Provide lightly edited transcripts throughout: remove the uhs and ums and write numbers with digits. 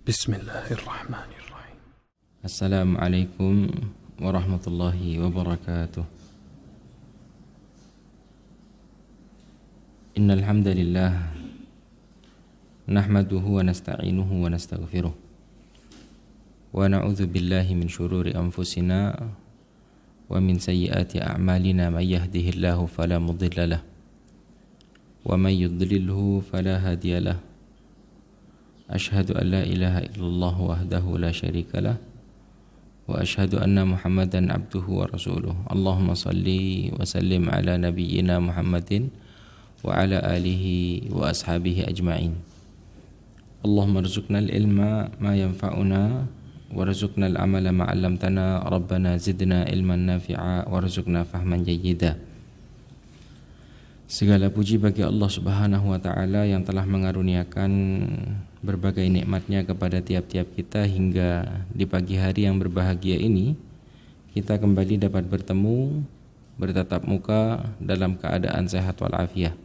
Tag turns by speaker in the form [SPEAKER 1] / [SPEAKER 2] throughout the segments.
[SPEAKER 1] Bismillahirrahmanirrahim.
[SPEAKER 2] Assalamualaikum warahmatullahi wabarakatuh. Innal hamdalillah nahmaduhu wa nasta'inuhu wa nastaghfiruh wa na'udzu billahi min shururi anfusina wa min sayyiati a'malina may yahdihillahu fala mudilla lahu wa may yudlilhu fala hadiyalah. Ashhadu an la ilaha illallah wahdahu la syarika lah wa ashhadu anna Muhammadan abduhu wa rasuluh. Allahumma salli wa sallim ala nabiyyina Muhammadin wa ala alihi wa ashabihi ajma'in. Allahumma rzuqna al-ilma ma yanfa'una warzuqna al-amala ma 'allamtana. Rabbana zidna ilman nafi'a warzuqna fahman jayyida. Segala puji bagi Allah Subhanahu wa ta'ala yang telah mengaruniakan berbagai nikmatnya kepada tiap-tiap kita hingga di pagi hari yang berbahagia ini kita kembali dapat bertemu, bertatap muka dalam keadaan sehat walafiat.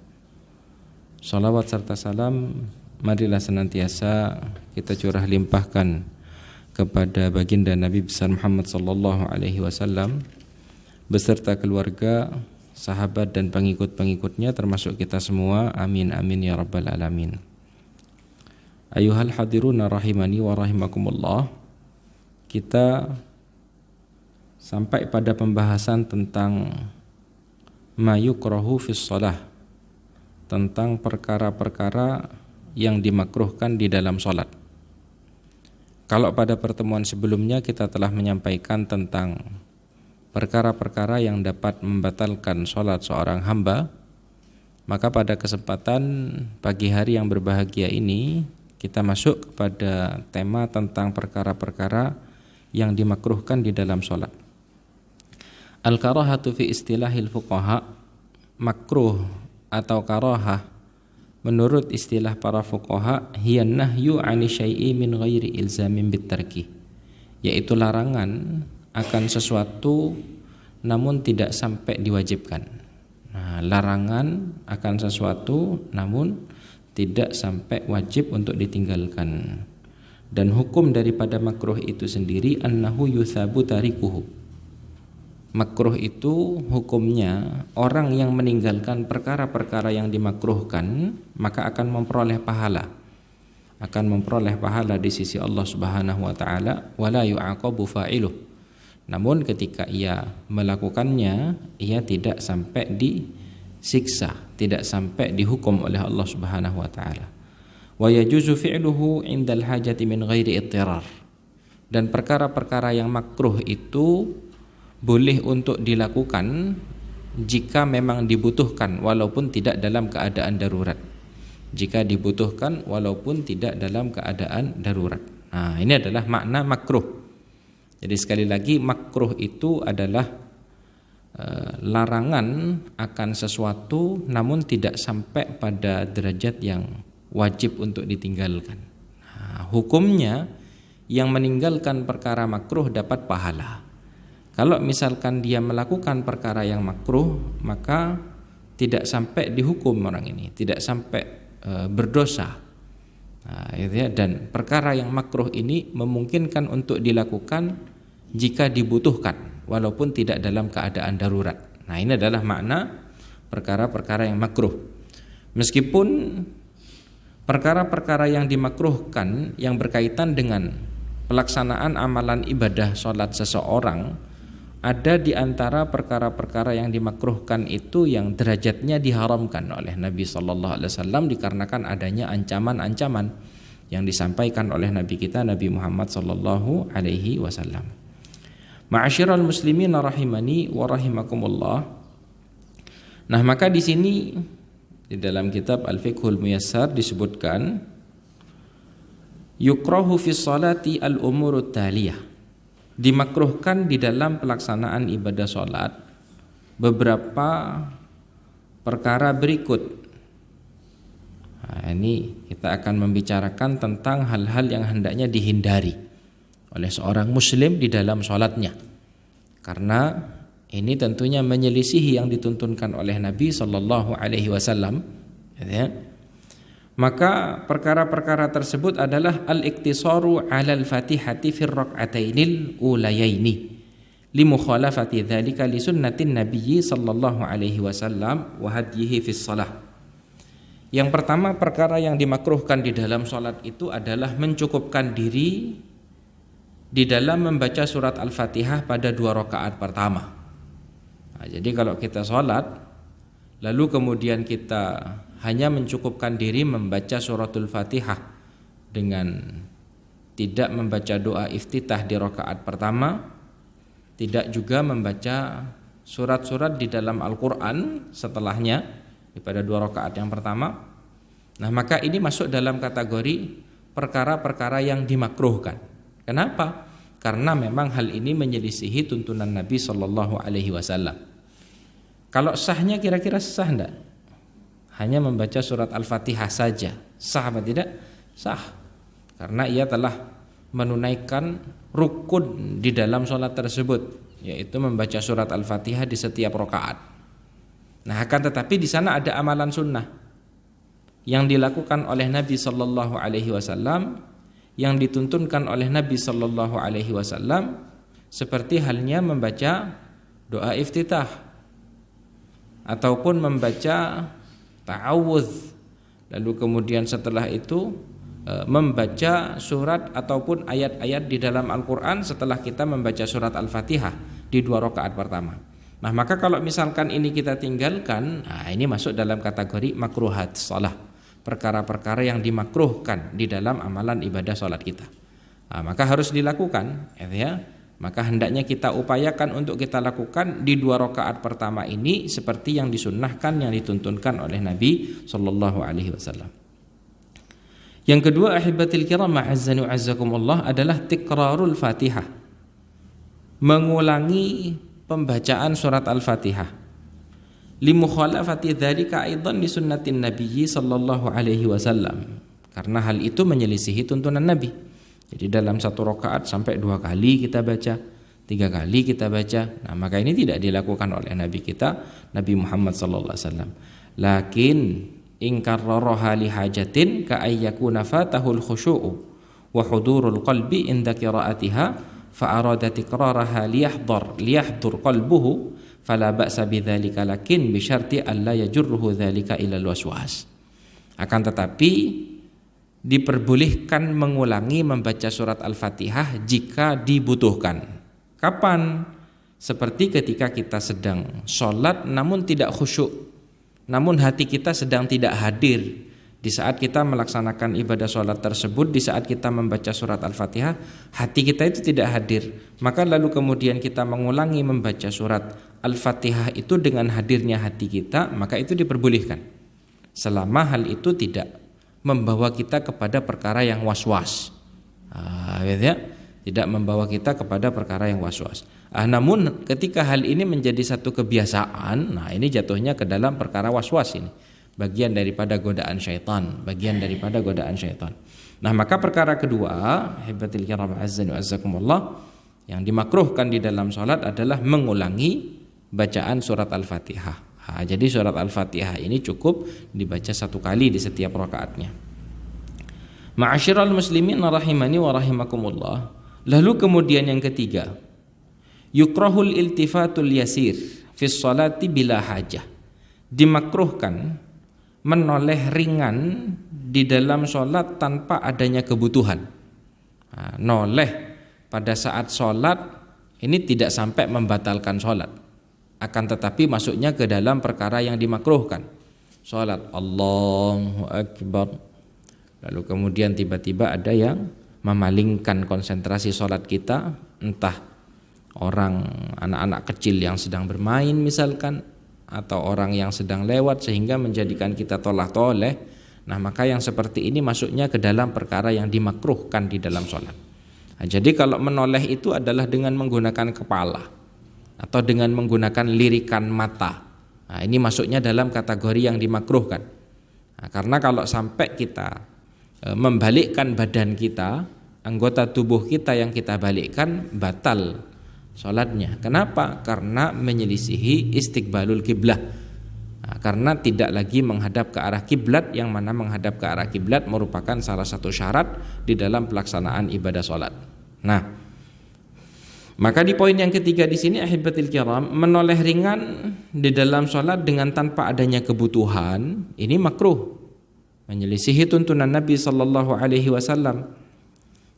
[SPEAKER 2] Salawat serta salam marilah senantiasa kita curah limpahkan kepada baginda Nabi besar Muhammad sallallahu alaihi wasallam beserta keluarga, sahabat dan pengikut-pengikutnya termasuk kita semua. Amin amin ya rabbal alamin. Ayuhal hadiruna rahimani wa rahimakumullah. Kita sampai pada pembahasan tentang ma yukrahu fis shalah, tentang perkara-perkara yang dimakruhkan di dalam salat. Kalau pada pertemuan sebelumnya kita telah menyampaikan tentang perkara-perkara yang dapat membatalkan salat seorang hamba, maka pada kesempatan pagi hari yang berbahagia ini kita masuk kepada tema tentang perkara-perkara yang dimakruhkan di dalam salat. Al-karahatu fi istilahil fuqaha, makruh atau karahah menurut istilah para fuqaha hiya nahyu 'ani syai'i min ghairi ilzamin bitarki, yaitu larangan akan sesuatu namun tidak sampai diwajibkan. Nah, larangan akan sesuatu namun tidak sampai wajib untuk ditinggalkan. Dan hukum daripada makruh itu sendiri annahu yuthabu tarikuhu. Makruh itu hukumnya orang yang meninggalkan perkara-perkara yang dimakruhkan maka akan memperoleh pahala. Akan memperoleh pahala di sisi Allah Subhanahu wa taala, wala yu'aqabu fa'iluh. Namun ketika ia melakukannya, ia tidak sampai disiksa, tidak sampai dihukum oleh Allah Subhanahu wa taala. Wa yajuzu fi'luhu 'indal hajati min ghairi ittirar. Dan perkara-perkara yang makruh itu boleh untuk dilakukan jika memang dibutuhkan walaupun tidak dalam keadaan darurat. Jika dibutuhkan walaupun tidak dalam keadaan darurat. Nah, ini adalah makna makruh. Jadi sekali lagi makruh itu adalah larangan akan sesuatu namun tidak sampai pada derajat yang wajib untuk ditinggalkan. Nah, hukumnya yang meninggalkan perkara makruh dapat pahala. Kalau misalkan dia melakukan perkara yang makruh maka tidak sampai dihukum orang ini, tidak sampai berdosa. Nah, ya, dan perkara yang makruh ini memungkinkan untuk dilakukan jika dibutuhkan walaupun tidak dalam keadaan darurat. Nah, ini adalah makna perkara-perkara yang makruh. Meskipun perkara-perkara yang dimakruhkan yang berkaitan dengan pelaksanaan amalan ibadah salat seseorang, ada di antara perkara-perkara yang dimakruhkan itu yang derajatnya diharamkan oleh Nabi sallallahu alaihi wasallam dikarenakan adanya ancaman-ancaman yang disampaikan oleh Nabi kita Nabi Muhammad sallallahu alaihi wasallam. Ma'asyiral muslimin rahimani wa rahimakumullah. Nah, maka di sini di dalam kitab Al-Fiqhul Muyassar disebutkan yukrahu fi sholati al-umurut taliyah. Dimakruhkan di dalam pelaksanaan ibadah salat beberapa perkara berikut. Nah, ini kita akan membicarakan tentang hal-hal yang hendaknya dihindari oleh seorang muslim di dalam salatnya. Karena ini tentunya menyelisihi yang dituntunkan oleh Nabi sallallahu alaihi wasallam, ya. Maka perkara-perkara tersebut adalah al-iktisaru 'alal Fatihati fir rak'atainil ulayaini li mukhalafati dzalika li sunnatin nabiyyi sallallahu alaihi wasallam wa hadyihi fis shalah. Yang pertama, perkara yang dimakruhkan di dalam salat itu adalah mencukupkan diri di dalam membaca surat Al-Fatihah pada 2 rakaat pertama. Nah, jadi kalau kita salat lalu kemudian kita hanya mencukupkan diri membaca suratul Fatihah dengan tidak membaca doa iftitah di rakaat pertama, tidak juga membaca surat-surat di dalam Al-Quran setelahnya pada 2 rakaat yang pertama. Nah, maka ini masuk dalam kategori perkara-perkara yang dimakruhkan. Kenapa? Karena memang hal ini menyelisihi tuntunan Nabi Shallallahu Alaihi Wasallam. Kalau sahnya kira-kira sah enggak? Hanya membaca surat Al-Fatihah saja, sah atau tidak? Sah, karena ia telah menunaikan rukun di dalam sholat tersebut, yaitu membaca surat Al-Fatihah di setiap rakaat. Nah, akan tetapi di sana ada amalan sunnah yang dilakukan oleh Nabi Sallallahu Alaihi Wasallam, yang dituntunkan oleh Nabi Sallallahu Alaihi Wasallam, seperti halnya membaca doa iftitah ataupun membaca ta'awudz, lalu kemudian setelah itu membaca surat ataupun ayat-ayat di dalam Al-Quran setelah kita membaca surat Al-Fatihah di 2 rakaat pertama. Nah, maka kalau misalkan ini kita tinggalkan, nah ini masuk dalam kategori makruhat shalah, perkara-perkara yang dimakruhkan di dalam amalan ibadah salat kita. Nah, maka harus dilakukan, ya. Maka hendaknya kita upayakan untuk kita lakukan di 2 rakaat pertama ini seperti yang disunnahkan, yang dituntunkan oleh Nabi Sallallahu Alaihi Wasallam. Yang kedua, ahibatil kiram ma'azzanu azzakumullah, adalah tikrarul Fatihah, mengulangi pembacaan surat Al-Fatihah. Li mukhalafati dzalika aidan li sunnatin nabiyyi sallallahu alaihi wasallam, karena hal itu menyelisihi tuntunan Nabi. Jadi dalam 1 rakaat sampai 2 kali kita baca, 3 kali kita baca. Nah, maka ini tidak dilakukan oleh Nabi kita, Nabi Muhammad sallallahu alaihi wasallam. Lakin in karraraha li hajatin ka ayyakuna fatahul khusyu'u wa hudurul qalbi inda qiraatiha fa arada tikraraha liyahdur qalbuhu fala ba'sa bidzalika, lakin bi syarti alla yajurruhu dzalika ila al-waswas. Akan tetapi diperbolehkan mengulangi membaca surat Al-Fatihah jika dibutuhkan. Kapan? Seperti ketika kita sedang sholat namun tidak khusyuk, namun hati kita sedang tidak hadir di saat kita melaksanakan ibadah sholat tersebut. Di saat kita membaca surat Al-Fatihah, hati kita itu tidak hadir, maka lalu kemudian kita mengulangi membaca surat Al-Fatihah itu dengan hadirnya hati kita, maka itu diperbolehkan selama hal itu tidak membawa kita kepada perkara yang was-was, ya? Tidak membawa kita kepada perkara yang was-was. Namun ketika hal ini menjadi satu kebiasaan, nah ini jatuhnya ke dalam perkara was-was ini, bagian daripada godaan syaitan, Nah, maka perkara kedua, hibatil kiram azzan wa azzakumullah, yang dimakruhkan di dalam salat adalah mengulangi bacaan surat Al-Fatihah. Jadi surat Al-Fatihah ini cukup dibaca 1 kali di setiap rakaatnya. Ma'asyiral muslimin rahimani wa rahimakumullah. Lalu kemudian yang ketiga, yukrahul iltifatul yasir fi sholati bila hajah. Dimakruhkan menoleh ringan di dalam sholat tanpa adanya kebutuhan. Noleh pada saat sholat ini tidak sampai membatalkan sholat, akan tetapi masuknya ke dalam perkara yang dimakruhkan. Salat Allahu Akbar, lalu kemudian tiba-tiba ada yang memalingkan konsentrasi salat kita, entah anak-anak kecil yang sedang bermain misalkan, atau orang yang sedang lewat sehingga menjadikan kita tolah-toleh. Nah, maka yang seperti ini masuknya ke dalam perkara yang dimakruhkan di dalam salat. Nah, jadi kalau menoleh itu adalah dengan menggunakan kepala atau dengan menggunakan lirikan mata. Nah, ini masuknya dalam kategori yang dimakruhkan. Nah, karena kalau sampai kita membalikkan badan kita, anggota tubuh kita yang kita balikkan, batal sholatnya. Kenapa? Karena menyelisihi istiqbalul kiblah. Nah, karena tidak lagi menghadap ke arah kiblat, yang mana menghadap ke arah kiblat merupakan salah satu syarat di dalam pelaksanaan ibadah sholat. Nah, maka di poin yang ketiga di sini ahibatil kiram, menoleh ringan di dalam sholat dengan tanpa adanya kebutuhan ini makruh, menyelisihi tuntunan Nabi sallallahu alaihi wasallam.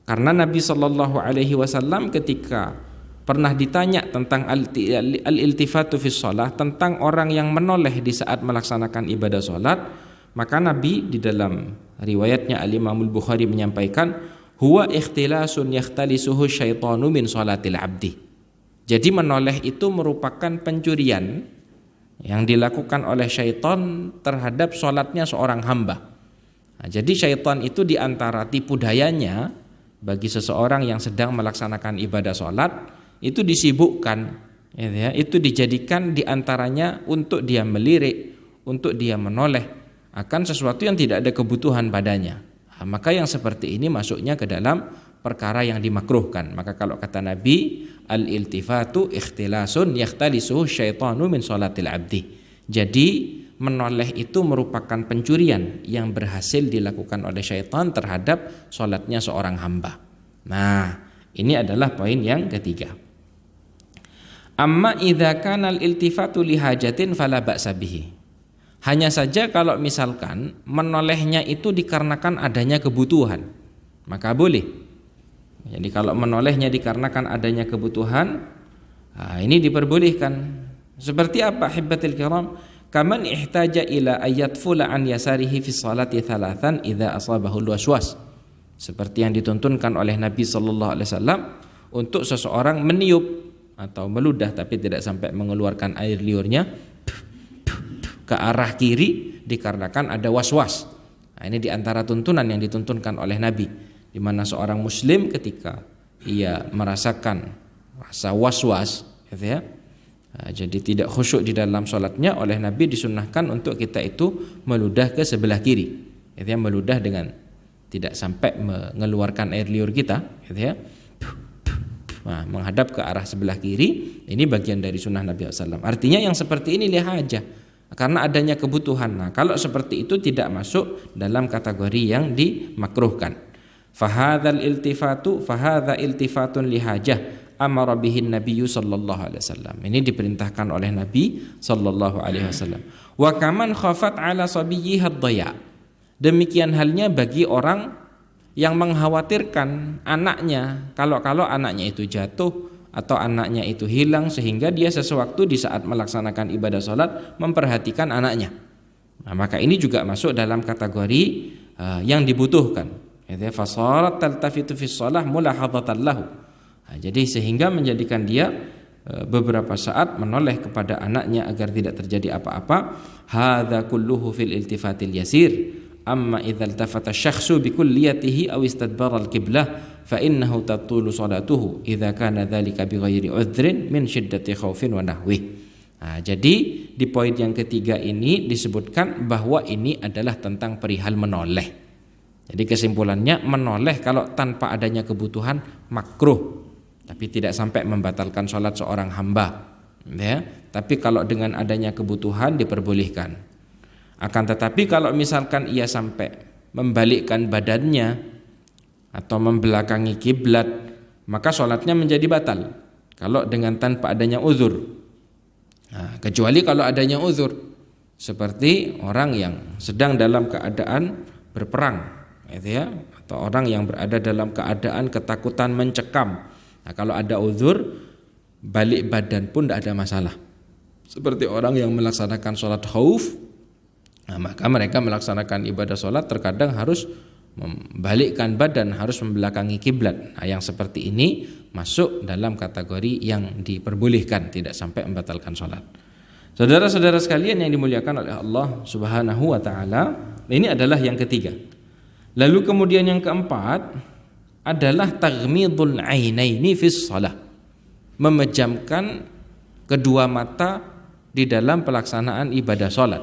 [SPEAKER 2] Karena Nabi sallallahu alaihi wasallam ketika pernah ditanya tentang al-iltifatu fi shalah, tentang orang yang menoleh di saat melaksanakan ibadah salat, maka Nabi di dalam riwayatnya Al-Imam Al-Bukhari menyampaikan, huwa ikhtilasun yakhtalisuhu syaitanu min salatil abdi. Jadi menoleh itu merupakan pencurian yang dilakukan oleh syaitan terhadap salatnya seorang hamba. Nah, jadi syaitan itu diantara tipu dayanya bagi seseorang yang sedang melaksanakan ibadah salat, itu disibukkan, ya, itu dijadikan diantaranya untuk dia melirik, untuk dia menoleh akan sesuatu yang tidak ada kebutuhan padanya. Nah, maka yang seperti ini masuknya ke dalam perkara yang dimakruhkan. Maka kalau kata Nabi, al-iltifatu ikhtilasun yakhtalisuhu syaitanu min sholatil abdi. Jadi menoleh itu merupakan pencurian yang berhasil dilakukan oleh syaitan terhadap sholatnya seorang hamba. Nah, ini adalah poin yang ketiga. Amma idza kana al-iltifatu li hajatin fala ba'sa bihi. Hanya saja kalau misalkan menolehnya itu dikarenakan adanya kebutuhan, maka boleh. Jadi kalau menolehnya dikarenakan adanya kebutuhan, ini diperbolehkan. Seperti apa hibbatil kiram? Kaman ihtaja ila ayat fula an yasarihi fi salati thalathan idza asabahu waswas. Seperti yang dituntunkan oleh Nabi sallallahu alaihi wasallam untuk seseorang meniup atau meludah tapi tidak sampai mengeluarkan air liurnya ke arah kiri dikarenakan ada waswas. Nah, ini diantara tuntunan yang dituntunkan oleh Nabi, di mana seorang muslim ketika ia merasakan rasa waswas, gitu ya, jadi tidak khusyuk di dalam sholatnya, oleh Nabi disunnahkan untuk kita itu meludah ke sebelah kiri, gitu ya, meludah dengan tidak sampai mengeluarkan air liur kita, gitu ya, nah, menghadap ke arah sebelah kiri. Ini bagian dari sunnah Nabi SAW. Artinya yang seperti ini lihaja, karena adanya kebutuhan. Nah, kalau seperti itu tidak masuk dalam kategori yang dimakruhkan. Fahadzal iltifatu fahadza iltifatun lihajah amara bihin nabiyyu sallallahu alaihi wasallam. Ini diperintahkan oleh Nabi sallallahu alaihi wasallam. Wa kaman khafat ala sabiyyiha ad-dhaya. Demikian halnya bagi orang yang mengkhawatirkan anaknya, kalau anaknya itu jatuh atau anaknya itu hilang, sehingga dia sesewaktu di saat melaksanakan ibadah salat memperhatikan anaknya. Nah, maka ini juga masuk dalam kategori yang dibutuhkan. Fasarat taltafitu fi shalah mulahadatan lahu. Nah, jadi sehingga menjadikan dia beberapa saat menoleh kepada anaknya agar tidak terjadi apa-apa. Hadza kulluhu fil iltifatil yasir. Amma idza iltafata syakhsu bi kulliyatihi aw istadbara al-qiblah fa innahu tatulu salatuhu idza kana dzalika bi ghairi udhrin min syiddati khaufin wa nahwi. Nah, jadi di poin yang ketiga ini disebutkan bahwa ini adalah tentang perihal menoleh. Jadi kesimpulannya, menoleh kalau tanpa adanya kebutuhan makruh, tapi tidak sampai membatalkan sholat seorang hamba, ya. Tapi kalau dengan adanya kebutuhan diperbolehkan. Akan tetapi kalau misalkan ia sampai membalikkan badannya atau membelakangi kiblat, maka sholatnya menjadi batal kalau dengan tanpa adanya uzur. Nah, kecuali kalau adanya uzur, seperti orang yang sedang dalam keadaan berperang, gitu ya, atau orang yang berada dalam keadaan ketakutan mencekam. Nah, kalau ada uzur, balik badan pun tidak ada masalah. Seperti orang yang melaksanakan sholat khauf, nah, maka mereka melaksanakan ibadah sholat terkadang harus membalikkan badan, harus membelakangi kiblat. Nah, yang seperti ini masuk dalam kategori yang diperbolehkan, tidak sampai membatalkan sholat. Saudara-saudara sekalian yang dimuliakan oleh Allah Subhanahu wa ta'ala, ini adalah yang ketiga. Lalu kemudian yang keempat adalah taghmidul ainaini fis shalah, memejamkan kedua mata di dalam pelaksanaan ibadah sholat.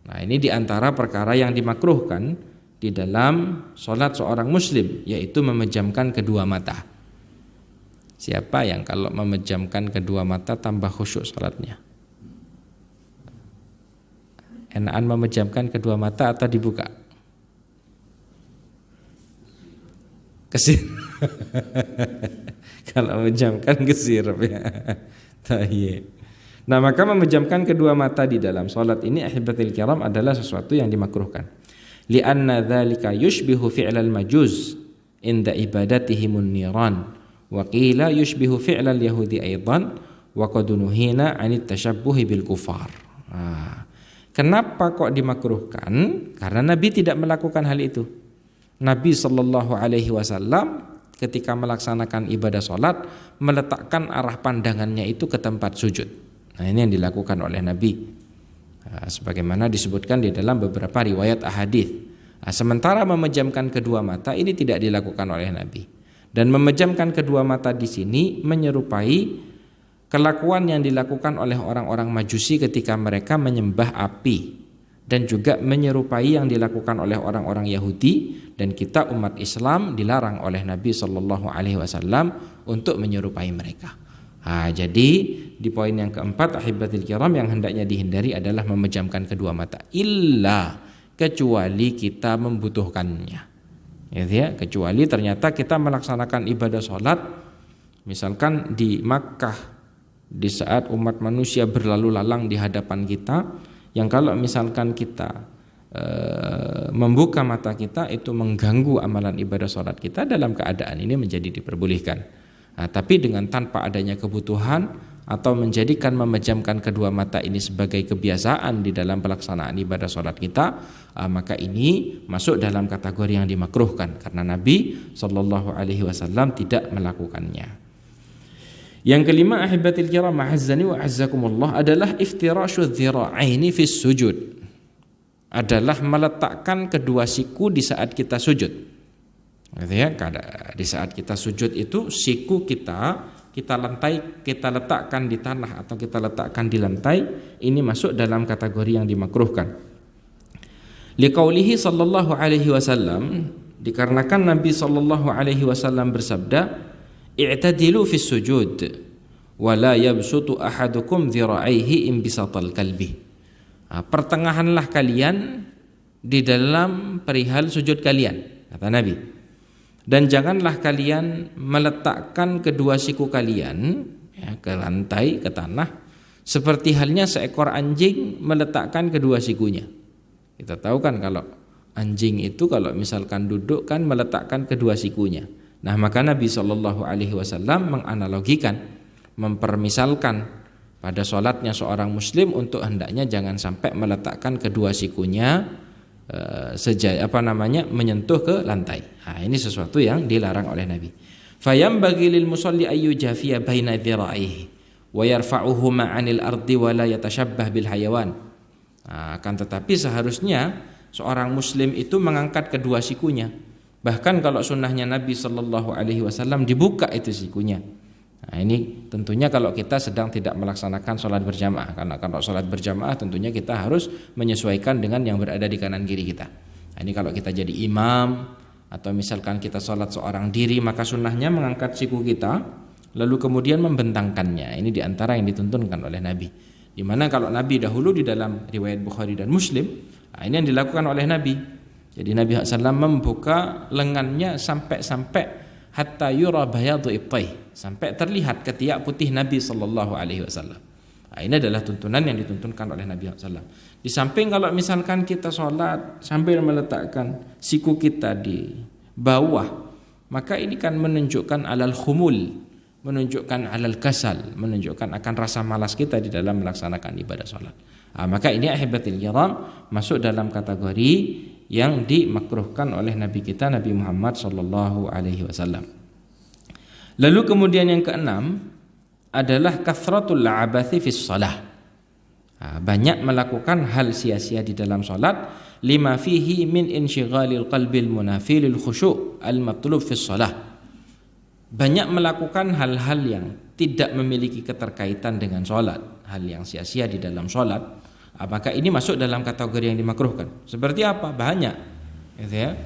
[SPEAKER 2] Nah, ini diantara perkara yang dimakruhkan di dalam sholat seorang muslim, yaitu memejamkan kedua mata. Siapa yang kalau memejamkan kedua mata tambah khusyuk sholatnya? Enakan memejamkan kedua mata atau dibuka? Kesir. Kalau memejamkan kesirap ya. Tayyib. Nah, maka memejamkan kedua mata di dalam salat ini ahibatil kiram adalah sesuatu yang dimakruhkan. Li'anna dzalika yushbihu fi'lal majuz inda ibadatihimun niran wa qila yushbihu fi'lal yahudi aidan wa qad nuhina 'anit tashabbuhi bil kufar. Kenapa kok dimakruhkan? Karena Nabi tidak melakukan hal itu. Nabi sallallahu alaihi wasallam ketika melaksanakan ibadah salat meletakkan arah pandangannya itu ke tempat sujud. Nah, ini yang dilakukan oleh Nabi. Sebagaimana disebutkan di dalam beberapa riwayat ahadits. Sementara memejamkan kedua mata ini tidak dilakukan oleh Nabi. Dan memejamkan kedua mata di sini menyerupai kelakuan yang dilakukan oleh orang-orang Majusi ketika mereka menyembah api, dan juga menyerupai yang dilakukan oleh orang-orang Yahudi, dan kita umat Islam dilarang oleh Nabi Shallallahu Alaihi Wasallam untuk menyerupai mereka. Jadi di poin yang keempat ahibatil kiram yang hendaknya dihindari adalah memejamkan kedua mata, illa kecuali kita membutuhkannya, ya, kecuali ternyata kita melaksanakan ibadah sholat misalkan di Makkah di saat umat manusia berlalu lalang di hadapan kita, yang kalau misalkan kita membuka mata kita itu mengganggu amalan ibadah sholat kita, dalam keadaan ini menjadi diperbolehkan. Tapi dengan tanpa adanya kebutuhan atau menjadikan memejamkan kedua mata ini sebagai kebiasaan di dalam pelaksanaan ibadah sholat kita, maka ini masuk dalam kategori yang dimakruhkan karena Nabi Shallallahu Alaihi Wasallam tidak melakukannya. Yang kelima ahibatil kiram ma'azzani wa azzakumullah adalah iftirashu dzira'aini fis sujud, adalah meletakkan kedua siku di saat kita sujud. Di saat kita sujud itu siku kita letakkan di tanah atau kita letakkan di lantai, ini masuk dalam kategori yang dimakruhkan. Liqaulihi sallallahu alaihi wasallam, dikarenakan Nabi sallallahu alaihi wasallam bersabda, i'tadilu fis sujud wa la yabsutu ahadukum dhira'aihi imbisatal kalbi. Pertengahanlah kalian di dalam perihal sujud kalian, kata Nabi. Dan janganlah kalian meletakkan kedua siku kalian ke lantai, ke tanah, seperti halnya seekor anjing meletakkan kedua sikunya. Kita tahu kan kalau anjing itu kalau misalkan duduk kan meletakkan kedua sikunya. Nah, maka Nabi Shallallahu Alaihi Wasallam menganalogikan, mempermisalkan pada sholatnya seorang muslim untuk hendaknya jangan sampai meletakkan kedua sikunya menyentuh ke lantai. Ini sesuatu yang dilarang oleh Nabi. Fayambaghi lil musalli ayyu jafiya baina dhira'ihi wa yarfa'uhuma 'anil ardi wa la yatashabbah bil hayawan. Akan tetapi seharusnya seorang muslim itu mengangkat kedua sikunya. Bahkan kalau sunnahnya Nabi Shallallahu Alaihi Wasallam dibuka itu sikunya. Ini tentunya kalau kita sedang tidak melaksanakan sholat berjamaah, karena kalau sholat berjamaah tentunya kita harus menyesuaikan dengan yang berada di kanan kiri kita. Ini kalau kita jadi imam atau misalkan kita sholat seorang diri, maka sunnahnya mengangkat siku kita lalu kemudian membentangkannya. Ini diantara yang dituntunkan oleh Nabi. Dimana kalau Nabi dahulu di dalam riwayat Bukhari dan Muslim, ini yang dilakukan oleh Nabi. Jadi Nabi SAW membuka lengannya sampai hatta yura bayadu ibtaih, sampai terlihat ketiak putih Nabi Sallallahu Alaihi Wasallam. Ini adalah tuntunan yang dituntunkan oleh Nabi SAW. Di samping kalau misalkan kita sholat sambil meletakkan siku kita di bawah, maka ini kan menunjukkan alal khumul, menunjukkan alal kasal, menunjukkan akan rasa malas kita di dalam melaksanakan ibadah sholat. Maka ini ahibatil kiram masuk dalam kategori yang dimakruhkan oleh Nabi kita Nabi Muhammad Sallallahu Alaihi Wasallam. Lalu kemudian yang keenam adalah kathratul abathi fis shalah. Banyak melakukan hal sia-sia di dalam salat, lima fihi min insyighalil qalbil munafilil khusyu' al matlub fis shalah. Banyak melakukan hal-hal yang tidak memiliki keterkaitan dengan salat, hal yang sia-sia di dalam salat. Apakah ini masuk dalam kategori yang dimakruhkan? Seperti apa? Banyak, gitu ya.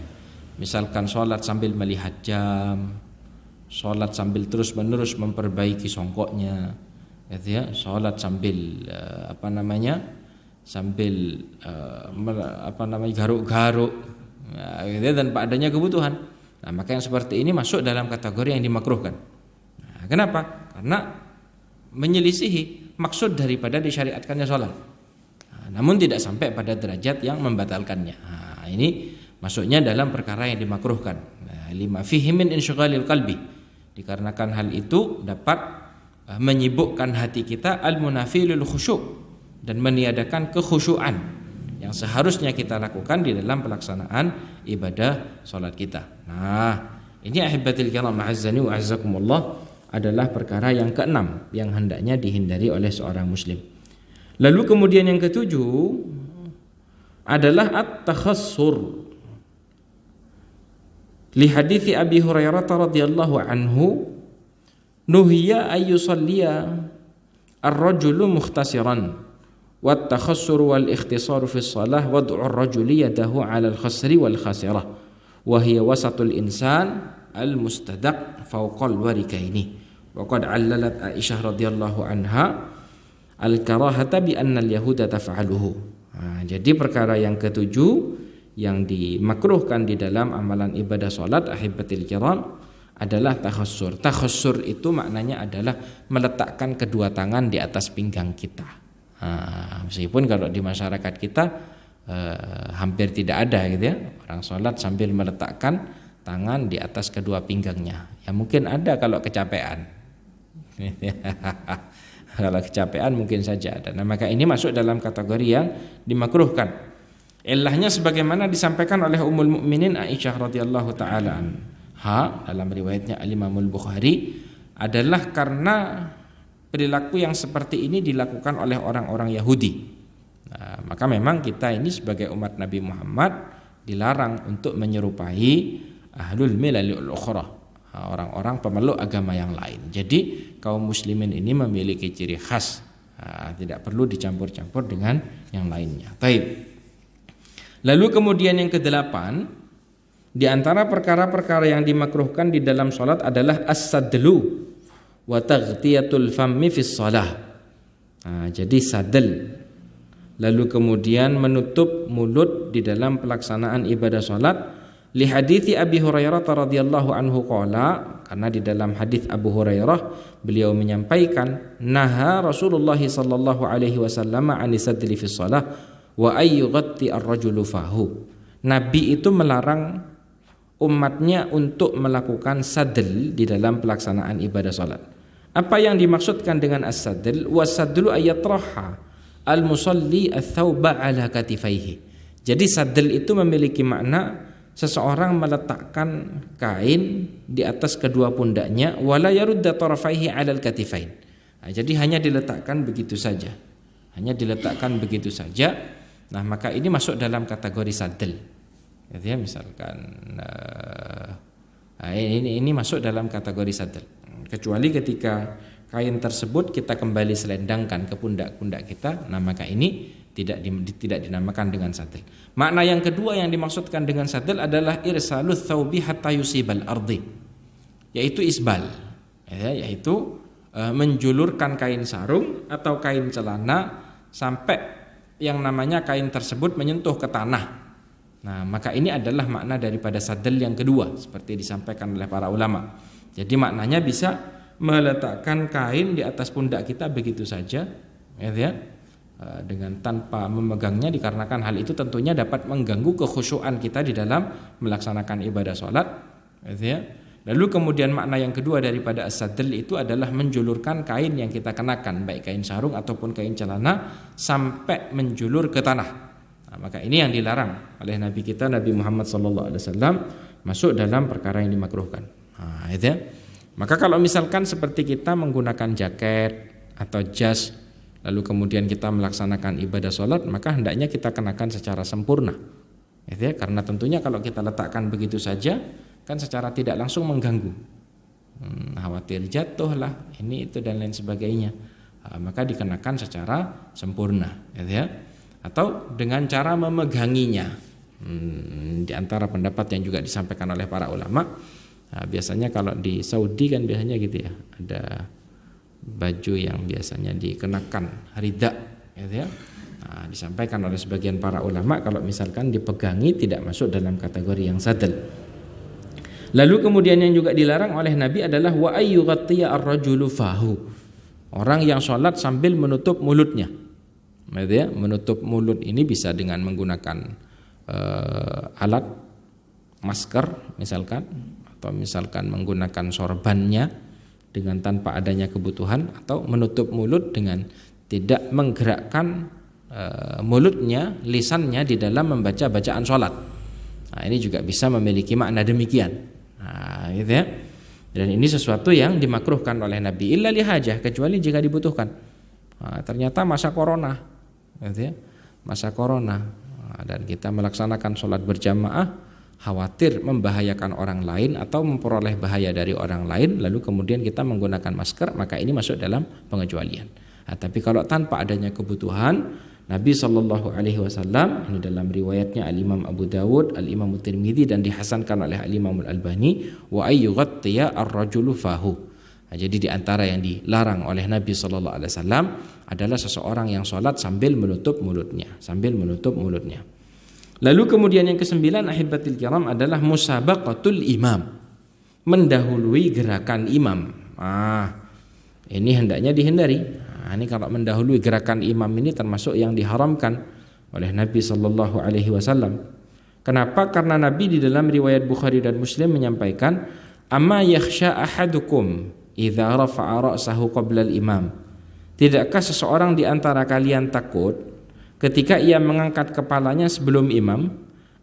[SPEAKER 2] Misalkan sholat sambil melihat jam, sholat sambil terus-menerus memperbaiki songkoknya, gitu ya. Sholat sambil sambil garuk-garuk, tanpa adanya kebutuhan. Nah, maka yang seperti ini masuk dalam kategori yang dimakruhkan. Nah, kenapa? Karena menyelisihi maksud daripada disyariatkannya sholat. Nah, namun tidak sampai pada derajat yang membatalkannya. Nah, ini masuknya dalam perkara yang dimakruhkan. Nah, lima fihi min insyighalil qalbi. Dikarenakan hal itu dapat menyibukkan hati kita al-munafi lil khusyuk dan meniadakan kekhusyuan yang seharusnya kita lakukan di dalam pelaksanaan ibadah salat kita. Nah, ini ahibatil kiram ma'azzani wa azzakumullah adalah perkara yang keenam yang hendaknya dihindari oleh seorang muslim. Lalu kemudian yang ketujuh adalah at-takhassur. Li hadithi Abi Hurairah radhiyallahu anhu nuhiya ay yusalliya ar-rajulu mukhtasiran wa at-takhassur wal ikhtisar fi shalah wad'u ar-rajuli yadahu 'ala al-khasri wal khasirah wa hiya wasatul insan al-mustadaq fawqa al-warikaini wa qad 'allalat Aisyah radhiyallahu anha al-karahata bi anna al-yahuda taf'aluhu. Nah, jadi perkara yang ketujuh yang dimakruhkan di dalam amalan ibadah salat ahibatil kiram adalah takhassur. Takhassur itu maknanya adalah meletakkan kedua tangan di atas pinggang kita. Meskipun kalau di masyarakat kita hampir tidak ada gitu ya, orang salat sambil meletakkan tangan di atas kedua pinggangnya. Ya mungkin ada kalau kecapean. Kalau kecapean mungkin saja ada. Nah, maka ini masuk dalam kategori yang dimakruhkan. Ilahnya sebagaimana disampaikan oleh Ummul Mukminin Aisyah radhiyallahu taala anha dalam riwayatnya Al-Imam Al-Bukhari adalah karena perilaku yang seperti ini dilakukan oleh orang-orang Yahudi. Nah, maka memang kita ini sebagai umat Nabi Muhammad dilarang untuk menyerupai ahlul milalil ukhra, orang-orang pemeluk agama yang lain. Jadi kaum muslimin ini memiliki ciri khas, tidak perlu dicampur-campur dengan yang lainnya. Baik. Lalu kemudian yang kedelapan, di antara perkara-perkara yang dimakruhkan di dalam salat adalah as-sadlu wa taghtiyatul fammi fis shalah. Jadi sadl, lalu kemudian menutup mulut di dalam pelaksanaan ibadah salat. Li hadithi Abi Hurairah radhiyallahu anhu qala, karena di dalam hadis Abu Hurairah beliau menyampaikan naha Rasulullah sallallahu alaihi wasallam an sadli fis shalah wa ayyughatti ar-rajulu fahu. Nabi itu melarang umatnya untuk melakukan sadl di dalam pelaksanaan ibadah salat. Apa yang dimaksudkan dengan as-sadl? Was-sadlu ayatraha al-musalli ats-tsauba ala katifaihi. Jadi sadl itu memiliki makna seseorang meletakkan kain di atas kedua pundaknya wala yarudda tarafaihi ala al-katifain. Jadi hanya diletakkan begitu saja. Hanya diletakkan begitu saja. Nah, maka ini masuk dalam kategori sadl. Ya, misalkan ini masuk dalam kategori sadl. Kecuali ketika kain tersebut kita kembali selendangkan ke pundak-pundak kita, nah maka ini tidak dinamakan dengan sadl. Makna yang kedua yang dimaksudkan dengan sadl adalah irsalus thawbi hatta yusibal ardi, yaitu isbal, yaitu menjulurkan kain sarung atau kain celana sampai yang namanya kain tersebut menyentuh ke tanah. Nah, maka ini adalah makna daripada sadl yang kedua seperti disampaikan oleh para ulama. Jadi maknanya bisa meletakkan kain di atas pundak kita begitu saja, ya, dengan tanpa memegangnya, dikarenakan hal itu tentunya dapat mengganggu kekhusyuan kita di dalam melaksanakan ibadah salat, ya. Lalu kemudian makna yang kedua daripada as-sadl itu adalah menjulurkan kain yang kita kenakan, baik kain sarung ataupun kain celana, sampai menjulur ke tanah. Nah, maka ini yang dilarang oleh Nabi kita Nabi Muhammad SAW, masuk dalam perkara yang dimakruhkan. Nah, itu ya. Maka kalau misalkan seperti kita menggunakan jaket atau jas, lalu kemudian kita melaksanakan ibadah salat, maka hendaknya kita kenakan secara sempurna. Itu ya, karena tentunya kalau kita letakkan begitu saja kan secara tidak langsung mengganggu, khawatir jatuh lah, ini itu dan lain sebagainya. Maka dikenakan secara sempurna, ya, atau dengan cara memeganginya. Di antara pendapat yang juga disampaikan oleh para ulama, biasanya kalau di Saudi kan biasanya gitu ya, ada baju yang biasanya dikenakan rida, ya. Disampaikan oleh sebagian para ulama kalau misalkan dipegangi tidak masuk dalam kategori yang sadal. Lalu kemudian yang juga dilarang oleh Nabi adalah wa ayyughattiya ar-rajulu fahu. Orang yang sholat sambil menutup mulutnya. Menutup mulut ini bisa dengan menggunakan alat masker misalkan, atau misalkan menggunakan sorbannya dengan tanpa adanya kebutuhan, atau menutup mulut dengan tidak menggerakkan mulutnya, lisannya di dalam membaca bacaan sholat. Ini juga bisa memiliki makna demikian. Gitu ya. Dan ini sesuatu yang dimakruhkan oleh Nabi illa lihajah, kecuali jika dibutuhkan. Ternyata masa corona, gitu ya, masa corona, dan kita melaksanakan sholat berjamaah, khawatir membahayakan orang lain atau memperoleh bahaya dari orang lain, lalu kemudian kita menggunakan masker, maka ini masuk dalam pengecualian. Tapi kalau tanpa adanya kebutuhan, Nabi SAW, ini dalam riwayatnya Al-Imam Abu Dawud, Al-Imam Tirmidzi, dan dihasankan oleh Al-Imam Al-Albani, wa ayyughattiya ar-rajulu fahu. Jadi diantara yang dilarang oleh Nabi SAW adalah seseorang yang sholat sambil menutup mulutnya, Lalu kemudian yang kesembilan, ahibatil kiram, adalah musabaqatul imam, mendahului gerakan imam. Ini hendaknya dihindari. Ini kalau mendahului gerakan imam ini termasuk yang diharamkan oleh Nabi sallallahu alaihi wasallam. Kenapa? Karena Nabi di dalam riwayat Bukhari dan Muslim menyampaikan, "Amma yakhsha ahadukum idza rafa'a ra'sahu qabla al-imam." Tidakkah seseorang di antara kalian takut ketika ia mengangkat kepalanya sebelum imam,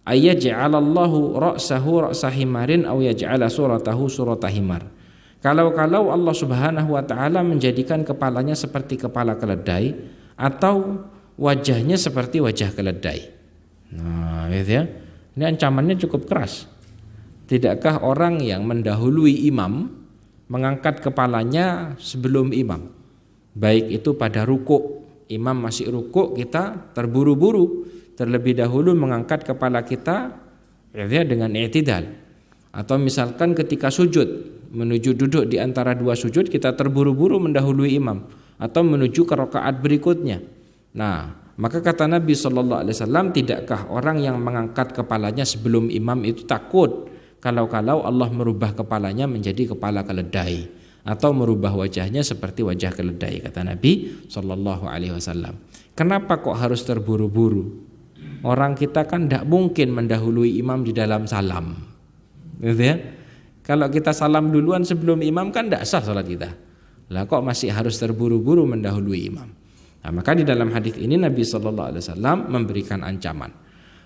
[SPEAKER 2] ayyaj'alallahu ra'sahu ra'sa himarin aw yaj'ala suratahu surata himar. Kalau Allah Subhanahu wa taala menjadikan kepalanya seperti kepala keledai atau wajahnya seperti wajah keledai. Gitu ya. Ini ancamannya cukup keras. Tidakkah orang yang mendahului imam mengangkat kepalanya sebelum imam, baik itu pada rukuk, imam masih rukuk, kita terburu-buru terlebih dahulu mengangkat kepala kita ya dengan i'tidal, atau misalkan ketika sujud menuju duduk di antara dua sujud, kita terburu-buru mendahului imam atau menuju ke rakaat berikutnya. Maka kata Nabi SAW, tidakkah orang yang mengangkat kepalanya sebelum imam itu takut kalau Allah merubah kepalanya menjadi kepala keledai atau merubah wajahnya seperti wajah keledai, kata Nabi SAW. Kenapa kok harus terburu-buru? Orang kita kan tidak mungkin mendahului imam di dalam salam, gitu ya. Kalau kita salam duluan sebelum imam kan tidak sah salat kita. Lah kok masih harus terburu-buru mendahului imam? Maka di dalam hadis ini Nabi SAW memberikan ancaman.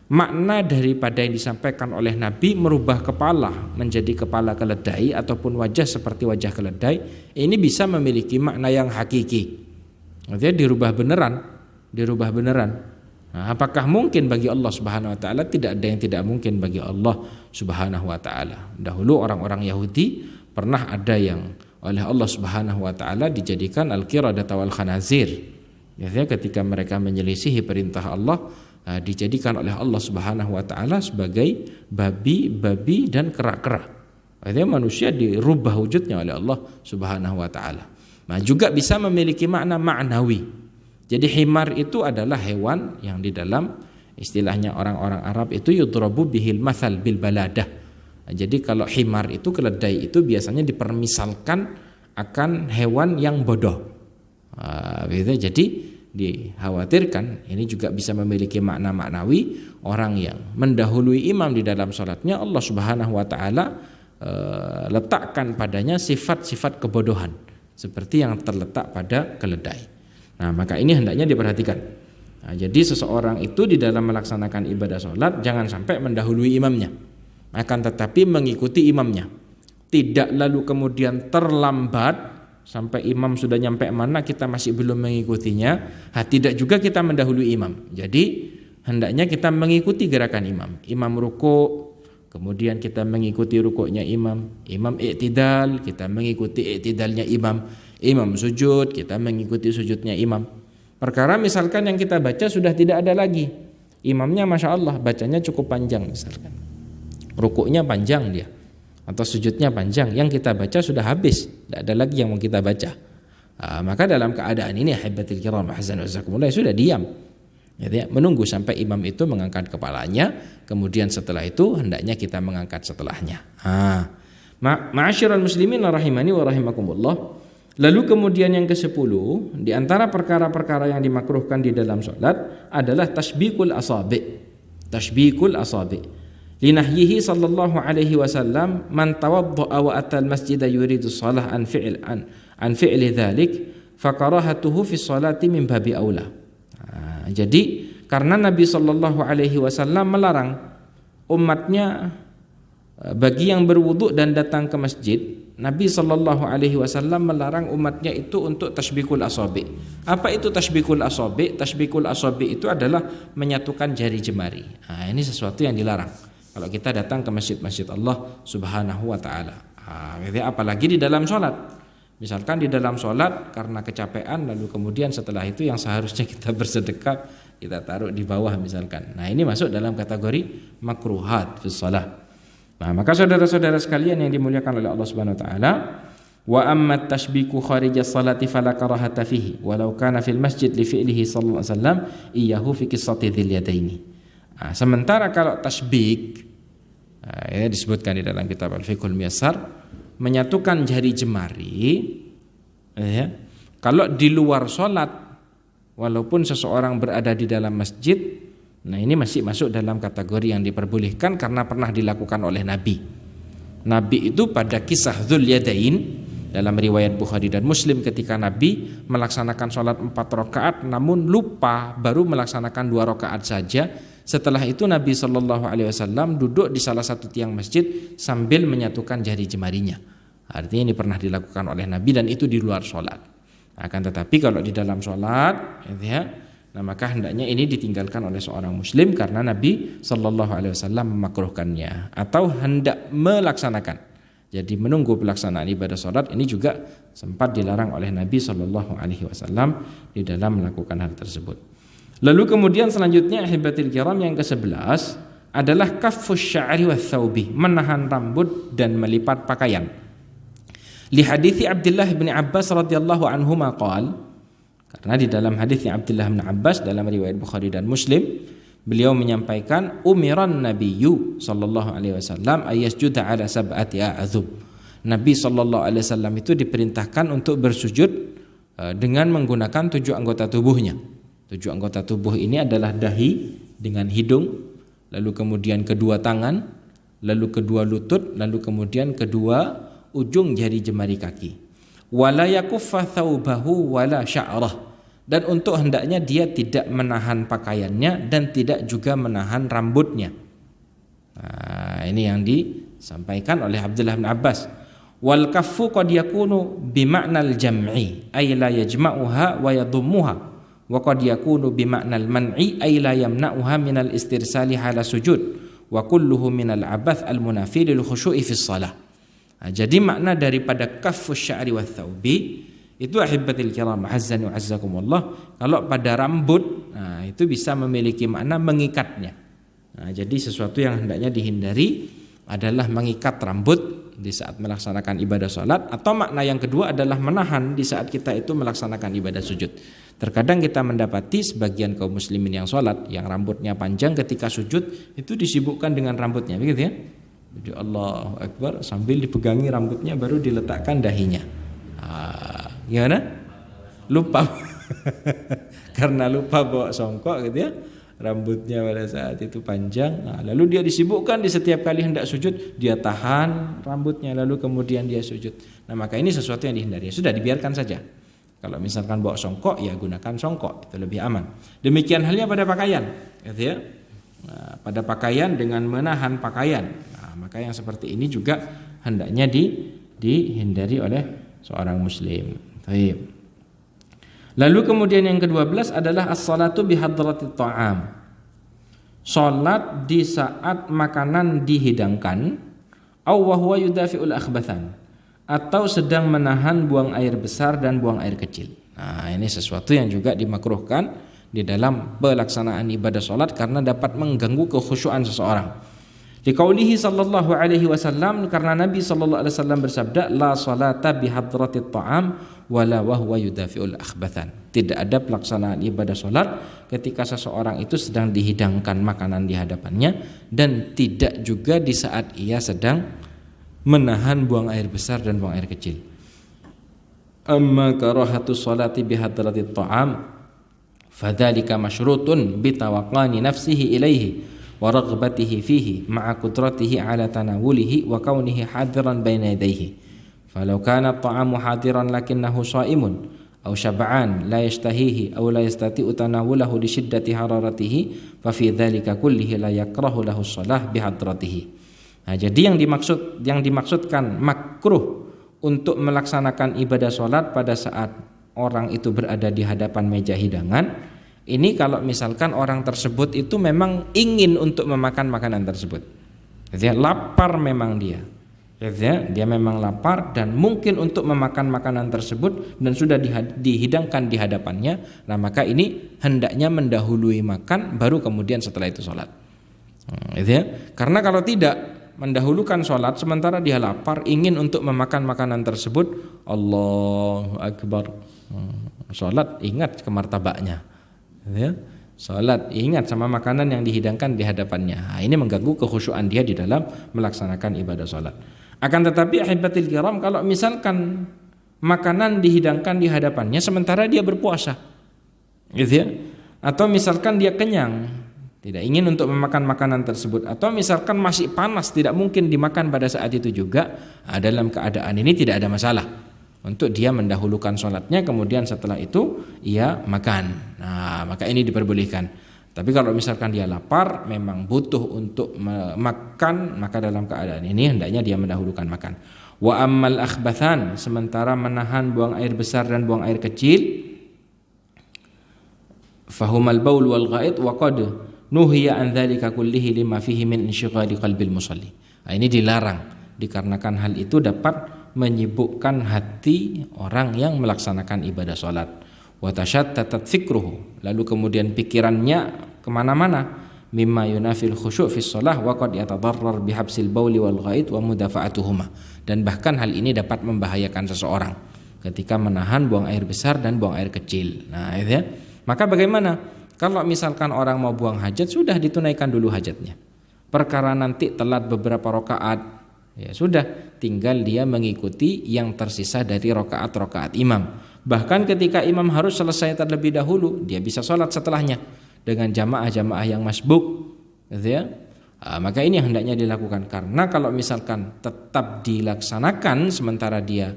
[SPEAKER 2] Makna daripada yang disampaikan oleh Nabi merubah kepala menjadi kepala keledai ataupun wajah seperti wajah keledai, ini bisa memiliki makna yang hakiki. Artinya dirubah beneran. Apakah mungkin bagi Allah Subhanahu wa taala? Tidak ada yang tidak mungkin bagi Allah Subhanahu wa taala. Dahulu orang-orang Yahudi pernah ada yang oleh Allah Subhanahu wa taala dijadikan al-qiradata wal khanazir. Artinya ketika mereka menyelisihi perintah Allah, dijadikan oleh Allah Subhanahu wa taala sebagai babi dan kera-kera. Artinya manusia dirubah wujudnya oleh Allah Subhanahu wa taala. Juga bisa memiliki makna ma'nawi. Jadi himar itu adalah hewan yang di dalam istilahnya orang-orang Arab itu yudrabu bihil mathal bil baladah. Jadi kalau himar itu, keledai itu biasanya dipermisalkan akan hewan yang bodoh. Jadi dikhawatirkan ini juga bisa memiliki makna maknawi. Orang yang mendahului imam di dalam sholatnya, Allah Subhanahu wa taala letakkan padanya sifat-sifat kebodohan seperti yang terletak pada keledai. Maka ini hendaknya diperhatikan. Jadi seseorang itu di dalam melaksanakan ibadah sholat jangan sampai mendahului imamnya, akan tetapi mengikuti imamnya. Tidak lalu kemudian terlambat sampai imam sudah nyampe mana kita masih belum mengikutinya. Tidak juga kita mendahului imam. Jadi hendaknya kita mengikuti gerakan imam. Imam rukuk, kemudian kita mengikuti rukuknya imam. Imam i'tidal, kita mengikuti i'tidalnya imam. Imam sujud, kita mengikuti sujudnya imam. Perkara misalkan yang kita baca sudah tidak ada lagi, imamnya Masya Allah bacanya cukup panjang, misalkan rukuknya panjang dia, atau sujudnya panjang, yang kita baca sudah habis, tidak ada lagi yang mau kita baca. Maka dalam keadaan ini ahibatil kiram ahsan wazakumullah, sudah diam. Gitu ya, menunggu sampai imam itu mengangkat kepalanya, kemudian setelah itu hendaknya kita mengangkat setelahnya. Ma'asyiral muslimin rahimani wa rahimakumullah. Lalu kemudian yang ke-10, di antara perkara-perkara yang dimakruhkan di dalam salat adalah tasbikul asabi'. Tasbikul asabi'. Linahyihi sallallahu alaihi wasallam man tawadda'a wa atal masjida yuridu shalah an fi'li dzalik fakarahatuhu fi sholati min babi aula. Jadi karena Nabi sallallahu alaihi wasallam melarang umatnya bagi yang berwudu dan datang ke masjid, Nabi sallallahu alaihi wasallam melarang umatnya itu untuk tasbikul asabi. Apa itu tasbikul asabi? Tasbikul asabi itu adalah menyatukan jari jemari. Ini sesuatu yang dilarang kalau kita datang ke masjid-masjid Allah Subhanahu wa taala. Apalagi di dalam salat. Misalkan di dalam sholat karena kecapean, lalu kemudian setelah itu yang seharusnya kita bersedekah kita taruh di bawah misalkan. Nah ini masuk dalam kategori makruhat fi shalah. Nah maka saudara-saudara sekalian yang dimuliakan oleh Allah Subhanahu wa taala, wa amma tashbiku kharijas salati fala karahata fihi walau kana fil masjid li fi'lihi sallallahu alaihi wasallam iyyahu fi qissati dzil yadaini. Sementara kalau tasbik ini disebutkan di dalam kitab Al-Fiqhul Muyassar, menyatukan jari jemari ya, kalau di luar sholat walaupun seseorang berada di dalam masjid, nah ini masih masuk dalam kategori yang diperbolehkan karena pernah dilakukan oleh Nabi. Nabi itu pada kisah Dzul Yadain dalam riwayat Bukhari dan Muslim, ketika Nabi melaksanakan sholat 4 rakaat namun lupa baru melaksanakan 2 rakaat saja. Setelah itu Nabi SAW duduk di salah satu tiang masjid sambil menyatukan jari jemarinya. Artinya ini pernah dilakukan oleh Nabi dan itu di luar sholat. Akan tetapi kalau di dalam sholat, ya, nah maka hendaknya ini ditinggalkan oleh seorang muslim karena Nabi SAW memakruhkannya atau hendak melaksanakan. Jadi menunggu pelaksanaan ibadah sholat ini juga sempat dilarang oleh Nabi SAW di dalam melakukan hal tersebut. Lalu kemudian selanjutnya ahibatil kiram yang ke-11 adalah kaffus sya'ri wa thawbi, menahan rambut dan melipat pakaian. Li hadithi Abdullah bin Abbas radhiyallahu anhuma qala, karena di dalam hadisnya Abdullah bin Abbas dalam riwayat Bukhari dan Muslim, beliau menyampaikan umiran nabiyyu sallallahu alaihi wasallam ayasjuda ala sab'ati a'dzub. Nabi sallallahu alaihi wasallam itu diperintahkan untuk bersujud dengan menggunakan 7 anggota tubuhnya. 7 anggota tubuh ini adalah dahi dengan hidung, lalu kemudian kedua tangan, lalu kedua lutut, lalu kemudian kedua ujung jari jemari kaki. Wala yakuffa thawbahu wala sya'rah, dan untuk hendaknya dia tidak menahan pakaiannya dan tidak juga menahan rambutnya. Nah, ini yang disampaikan oleh Abdullah bin Abbas. Wal kaffu qad yakunu bi ma'nal jam'i ay la yajma'uha wa yadhummuha, wa qad yakunu bi ma'nal man'i ay la yamna'uha minal istirsali hala sujud, wa kulluhu minal abath al munafi lil khushu'i fi shalah. Jadi makna daripada kaffus sya'ri wa thawbi itu ahibatil kiram azzani wa azzakumullah, kalau pada rambut, nah itu bisa memiliki makna mengikatnya. Nah, jadi sesuatu yang hendaknya dihindari adalah mengikat rambut di saat melaksanakan ibadah sholat, atau makna yang kedua adalah menahan di saat kita itu melaksanakan ibadah sujud. Terkadang kita mendapati sebagian kaum muslimin yang sholat yang rambutnya panjang, ketika sujud itu disibukkan dengan rambutnya, begitu ya. Jadi Allahu Akbar sambil dipegangi rambutnya baru diletakkan dahinya. Gimana? Lupa. Karena lupa bawa songkok gitu ya. Rambutnya pada saat itu panjang. Nah, lalu dia disibukkan di setiap kali hendak sujud, dia tahan rambutnya lalu kemudian dia sujud. Nah, maka ini sesuatu yang dihindari. Sudah dibiarkan saja. Kalau misalkan bawa songkok, ya gunakan songkok, itu lebih aman. Demikian halnya pada pakaian, gitu ya. Nah, pada pakaian dengan menahan pakaian. Nah, maka yang seperti ini juga hendaknya dihindari oleh seorang muslim. Baik. Lalu kemudian yang ke-12 adalah as-salatu bihadratit ta'am. Salat di saat makanan dihidangkan, aw wa huwa yudafi'ul akhbathan, atau sedang menahan buang air besar dan buang air kecil. Nah, ini sesuatu yang juga dimakruhkan di dalam pelaksanaan ibadah salat karena dapat mengganggu kekhusyuan seseorang. Liqaulihi sallallahu alaihi wasallam, karena Nabi sallallahu alaihi wasallam bersabda, la salata bihadratit ta'am wala wahwa yudafi'ul akhbathan. Tidak ada pelaksanaan ibadah salat ketika seseorang itu sedang dihidangkan makanan di hadapannya, dan tidak juga di saat ia sedang menahan buang air besar dan buang air kecil. Amma karahatus salati bihadratit ta'am fadzalika masyrutun bitawaqqani nafsihi ilaihi wa raghbatihi fihi ma'a qudratihi ala tanawulihi wa kaunihi hadiran baina yadayhi. Falau kana at-ta'amu hadiran lakinnahu sha'imun aw syab'an la yashtahihi aw la yastati'u tanawulahu li shiddati hararatihi fa fi dzalika kullihi la yakrahu lahu shalah bihadratihi. Nah, jadi yang dimaksudkan makruh untuk melaksanakan ibadah salat pada saat orang itu berada di hadapan meja hidangan, ini kalau misalkan orang tersebut itu memang ingin untuk memakan makanan tersebut. Jadi lapar memang dia. Jadi dia memang lapar dan mungkin untuk memakan makanan tersebut dan sudah dihidangkan di hadapannya. Nah, maka ini hendaknya mendahului makan baru kemudian setelah itu sholat. Karena kalau tidak mendahulukan sholat sementara dia lapar ingin untuk memakan makanan tersebut, Allahu Akbar. Sholat ingat ke martabaknya. Salat ingat sama makanan yang dihidangkan di hadapannya. Nah, ini mengganggu kekhusyuan dia di dalam melaksanakan ibadah salat. Akan tetapi ahibatil kiram, kalau misalkan makanan dihidangkan di hadapannya sementara dia berpuasa, gitu ya, atau misalkan dia kenyang, tidak ingin untuk memakan makanan tersebut, atau misalkan masih panas tidak mungkin dimakan pada saat itu juga, dalam keadaan ini tidak ada masalah untuk dia mendahulukan sholatnya kemudian setelah itu ia makan. Nah, maka ini diperbolehkan. Tapi kalau misalkan dia lapar memang butuh untuk makan, maka dalam keadaan ini hendaknya dia mendahulukan makan. Wa ammal akhbathan, sementara menahan buang air besar dan buang air kecil, fahumal baul wal ghaid wa qad nuhiya an dzalika kullihi lima fihi min insyighali qalbil musalli. Nah, ini dilarang dikarenakan hal itu dapat menyibukkan hati orang yang melaksanakan ibadah salat. Wa tashattatat fikruhu, lalu kemudian pikirannya kemana-mana, mimma yunafil khusyu' fi shalah wa qad yatadarrar bihabsil bauli wal ghaid wa mudafa'atuhuma. Dan bahkan hal ini dapat membahayakan seseorang ketika menahan buang air besar dan buang air kecil. Nah, itu ya. Maka bagaimana kalau misalkan orang mau buang hajat, sudah ditunaikan dulu hajatnya. Perkara nanti telat beberapa rakaat, ya sudah, tinggal dia mengikuti yang tersisa dari rakaat-rakaat imam. Bahkan ketika imam harus selesai terlebih dahulu, dia bisa sholat setelahnya dengan jamaah-jamaah yang masbuk, gitu ya. Maka ini yang hendaknya dilakukan, karena kalau misalkan tetap dilaksanakan sementara dia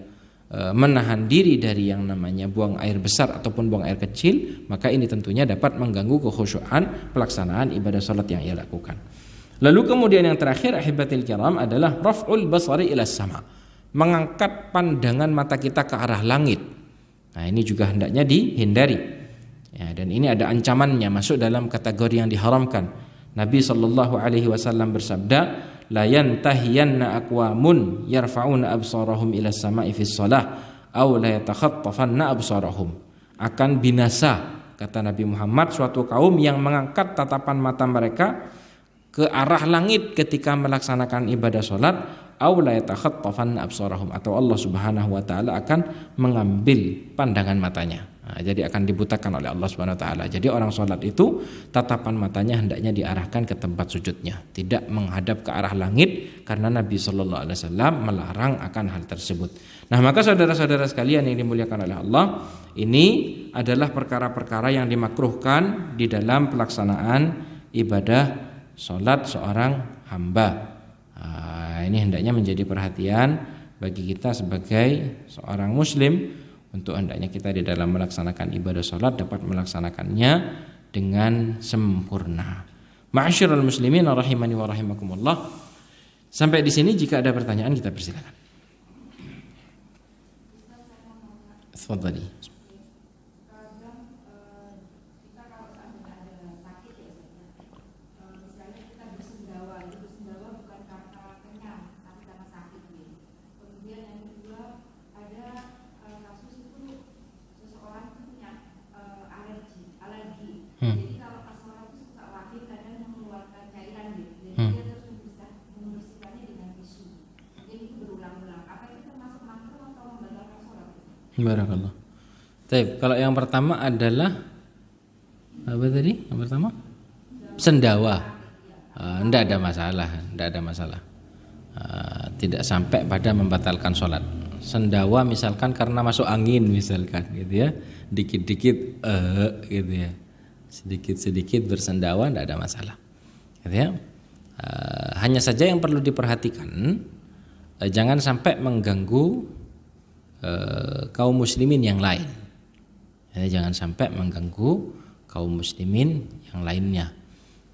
[SPEAKER 2] menahan diri dari yang namanya buang air besar ataupun buang air kecil, maka ini tentunya dapat mengganggu kekhusyuan pelaksanaan ibadah sholat yang ia lakukan. Lalu kemudian yang terakhir ahibatil kiram adalah raf'ul basari ila sama, mengangkat pandangan mata kita ke arah langit. Nah, ini juga hendaknya dihindari. Ya, dan ini ada ancamannya, masuk dalam kategori yang diharamkan. Nabi sallallahu alaihi wasallam bersabda, la yantahiyanna aqwamun yarfa'una absarahum ila sama'i fis shalah aw la yatakhattafanna absarahum. Akan binasa, kata Nabi Muhammad, suatu kaum yang mengangkat tatapan mata mereka ke arah langit ketika melaksanakan ibadah salat, aw la yatakhattafanna absarahum, atau Allah Subhanahu wa taala akan mengambil pandangan matanya. Nah, jadi akan dibutakan oleh Allah Subhanahu wa taala. Jadi orang salat itu tatapan matanya hendaknya diarahkan ke tempat sujudnya, tidak menghadap ke arah langit, karena Nabi sallallahu alaihi wasallam melarang akan hal tersebut. Nah, maka saudara-saudara sekalian yang dimuliakan oleh Allah, ini adalah perkara-perkara yang dimakruhkan di dalam pelaksanaan ibadah salat seorang hamba. Ini hendaknya menjadi perhatian bagi kita sebagai seorang muslim, untuk hendaknya kita di dalam melaksanakan ibadah salat dapat melaksanakannya dengan sempurna. Ma'asyiral muslimin rahimani wa rahimakumullah. Sampai di sini, jika ada pertanyaan kita persilakan. Tafadhali. Barakallah. Baik, kalau yang pertama adalah apa tadi? Yang pertama? Sendawa. Tidak ada masalah, tidak ada masalah. Tidak sampai pada membatalkan sholat. Sendawa misalkan karena masuk angin misalkan, gitu ya, dikit-dikit, gitu ya, sedikit-sedikit bersendawa, tidak ada masalah, gitu ya. Hanya saja yang perlu diperhatikan, jangan sampai mengganggu kaum muslimin yang lain. Jangan sampai mengganggu kaum muslimin yang lainnya.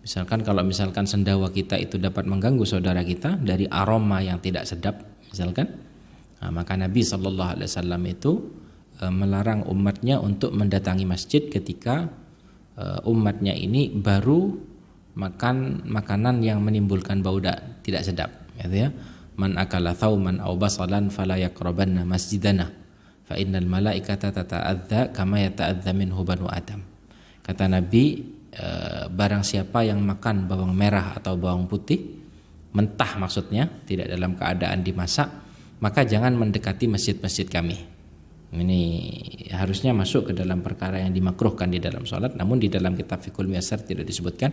[SPEAKER 2] Misalkan kalau misalkan sendawa kita itu dapat mengganggu saudara kita dari aroma yang tidak sedap, misalkan, maka Nabi SAW itu melarang umatnya untuk mendatangi masjid ketika umatnya ini baru makan makanan yang menimbulkan bau tidak sedap, gitu ya. Man akala thauman aw basalan fala yaqrabanna masjidana fa innal malaikata tata'adza kama yata'adza minhu banu adam. Kata Nabi, barang siapa yang makan bawang merah atau bawang putih mentah, maksudnya tidak dalam keadaan dimasak, maka jangan mendekati masjid-masjid kami. Ini harusnya masuk ke dalam perkara yang dimakruhkan di dalam sholat, namun di dalam kitab Fiqhul Muyassar tidak disebutkan.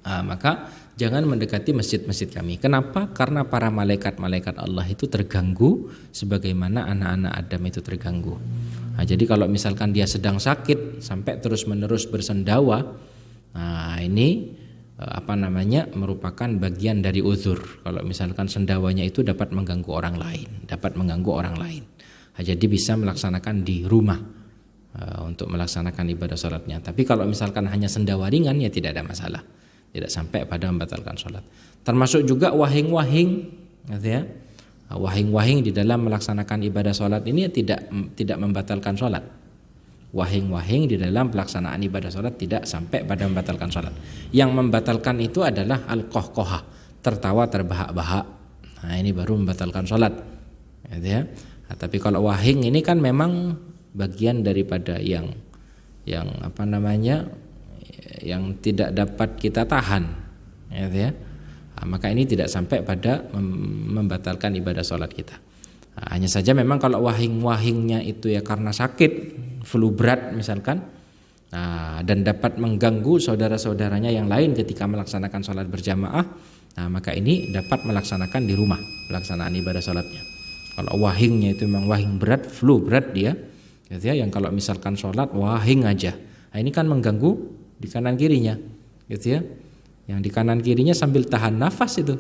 [SPEAKER 2] Maka jangan mendekati masjid-masjid kami. Kenapa? Karena para malaikat-malaikat Allah itu terganggu sebagaimana anak-anak Adam itu terganggu. Jadi kalau misalkan dia sedang sakit sampai terus-menerus bersendawa, ini merupakan bagian dari uzur. Kalau misalkan sendawanya itu dapat mengganggu orang lain, jadi bisa melaksanakan di rumah untuk melaksanakan ibadah salatnya. Tapi kalau misalkan hanya sendawa ringan, ya tidak ada masalah, tidak sampai pada membatalkan salat. Termasuk juga wahing-wahing, gitu ya. Wahing-wahing di dalam melaksanakan ibadah salat ini tidak membatalkan salat. Wahing-wahing di dalam pelaksanaan ibadah salat tidak sampai pada membatalkan salat. Yang membatalkan itu adalah al-qahqahah, tertawa terbahak-bahak. Ini baru membatalkan salat, gitu ya. Tapi kalau wahing ini kan memang bagian daripada yang yang tidak dapat kita tahan, gitu ya. Maka ini tidak sampai pada membatalkan ibadah sholat kita. Hanya saja memang kalau wahing-wahingnya itu ya karena sakit, flu berat misalkan, dan dapat mengganggu saudara-saudaranya yang lain ketika melaksanakan sholat berjamaah, maka ini dapat melaksanakan di rumah pelaksanaan ibadah sholatnya. Kalau wahingnya itu memang wahing berat, flu berat dia, gitu ya, yang kalau misalkan sholat wahing aja, ini kan mengganggu di kanan kirinya, gitu ya. Yang di kanan kirinya sambil tahan nafas itu.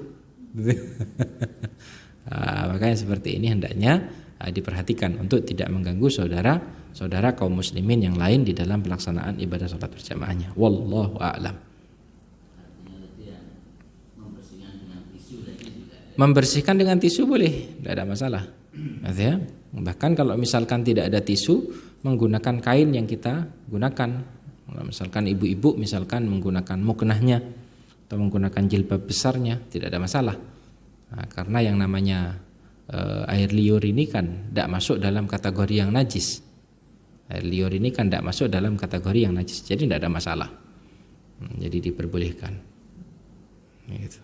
[SPEAKER 2] Makanya seperti ini hendaknya diperhatikan untuk tidak mengganggu saudara kaum muslimin yang lain di dalam pelaksanaan ibadah salat berjamaahnya. Wallahu a'lam. Membersihkan dengan tisu boleh, tidak ada masalah. Ya. Bahkan kalau misalkan tidak ada tisu, menggunakan kain yang kita gunakan. Misalkan ibu-ibu misalkan menggunakan muknahnya atau menggunakan jilbab besarnya, tidak ada masalah. Karena yang namanya air liur ini kan tidak masuk dalam kategori yang najis. Air liur ini kan tidak masuk dalam kategori yang najis, jadi tidak ada masalah. Jadi diperbolehkan. Gitu.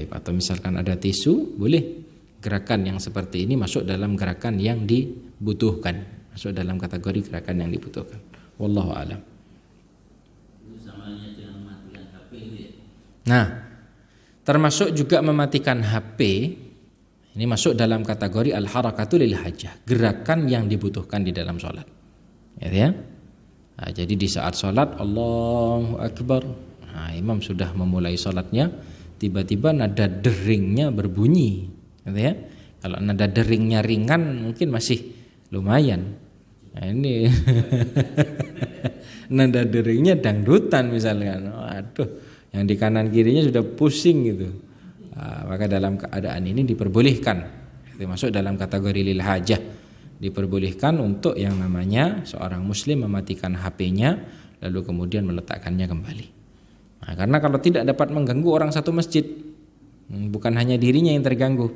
[SPEAKER 2] Atau misalkan ada tisu, boleh. Gerakan yang seperti ini masuk dalam gerakan yang dibutuhkan, masuk dalam kategori gerakan yang dibutuhkan. Wallahu a'lam. Nah, termasuk juga mematikan HP, ini masuk dalam kategori al-harakatu lil hajah, gerakan yang dibutuhkan di dalam sholat, ya. Jadi di saat sholat Allahu Akbar, imam sudah memulai sholatnya, tiba-tiba nada deringnya berbunyi, gitu ya. Kalau nada deringnya ringan mungkin masih lumayan. Ini nada deringnya dangdutan misalkan, waduh, yang di kanan kirinya sudah pusing gitu. Maka dalam keadaan ini diperbolehkan, itu masuk dalam kategori lil hajah, diperbolehkan untuk yang namanya seorang muslim mematikan HP-nya lalu kemudian meletakkannya kembali. Karena kalau tidak dapat mengganggu orang satu masjid, bukan hanya dirinya yang terganggu,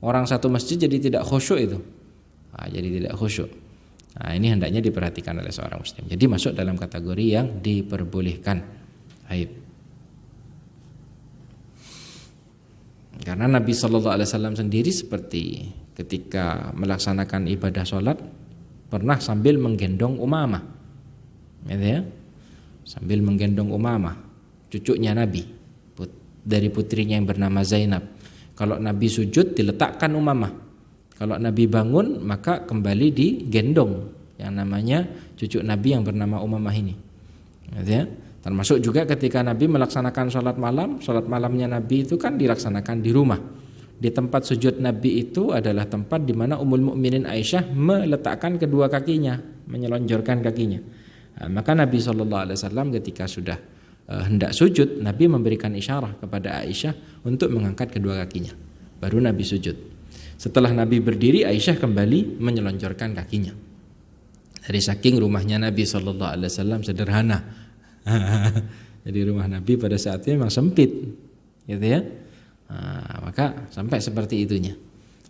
[SPEAKER 2] orang satu masjid jadi tidak khusyuk itu. Jadi tidak khusyuk. Ini hendaknya diperhatikan oleh seorang muslim. Jadi masuk dalam kategori yang diperbolehkan. Baik. Karena Nabi Shallallahu Alaihi Wasallam sendiri seperti ketika melaksanakan ibadah sholat pernah sambil menggendong Umamah, gitu ya, sambil menggendong Umamah, cucunya Nabi, dari putrinya yang bernama Zainab. Kalau Nabi sujud diletakkan Umamah, kalau Nabi bangun maka kembali digendong yang namanya cucu Nabi yang bernama Umamah ini, gitu ya. Termasuk juga ketika Nabi melaksanakan sholat malamnya Nabi itu kan dilaksanakan di rumah. Di tempat sujud Nabi itu adalah tempat di mana Ummul Mukminin Aisyah meletakkan kedua kakinya, menyelonjorkan kakinya. Nah, maka Nabi SAW ketika sudah hendak sujud, Nabi memberikan isyarah kepada Aisyah untuk mengangkat kedua kakinya. Baru Nabi sujud. Setelah Nabi berdiri, Aisyah kembali menyelonjorkan kakinya. Dari saking rumahnya Nabi SAW sederhana. Jadi rumah Nabi pada saat itu memang sempit, gitu ya. Maka sampai seperti itunya.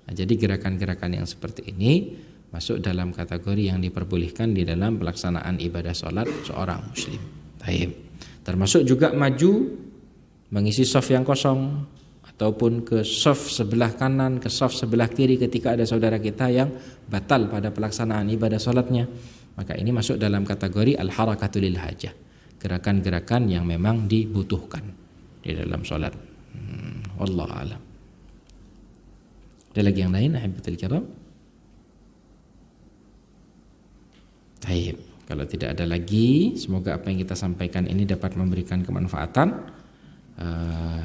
[SPEAKER 2] Jadi gerakan-gerakan yang seperti ini masuk dalam kategori yang diperbolehkan di dalam pelaksanaan ibadah sholat seorang muslim. Baik. Termasuk juga maju mengisi shaf yang kosong ataupun ke shaf sebelah kanan, ke shaf sebelah kiri ketika ada saudara kita yang batal pada pelaksanaan ibadah sholatnya. Maka ini masuk dalam kategori al-harakatu lil hajah, gerakan-gerakan yang memang dibutuhkan di dalam sholat. Wallahu a'lam. Ada lagi yang lain, ahibatul kiram? Baik, kalau tidak ada lagi, semoga apa yang kita sampaikan ini dapat memberikan kemanfaatan.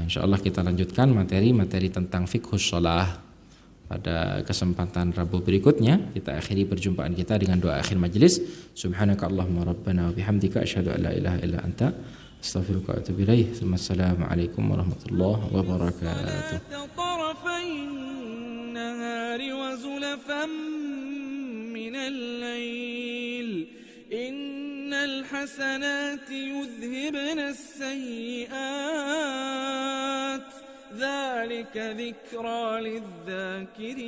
[SPEAKER 2] Insyaallah kita lanjutkan materi-materi tentang fiqhus shalah pada kesempatan Rabu berikutnya. Kita akhiri perjumpaan kita dengan doa akhir majelis. Subhanakallahumma rabbana wa bihamdika asyhadu an la ilaha illa anta astaghfiruka wa atubu ilaih. Assalamualaikum warahmatullahi wabarakatuh. Innal hasanati yudhhibna as-sayyi'at dzalika dzikra lidz-dzakirin.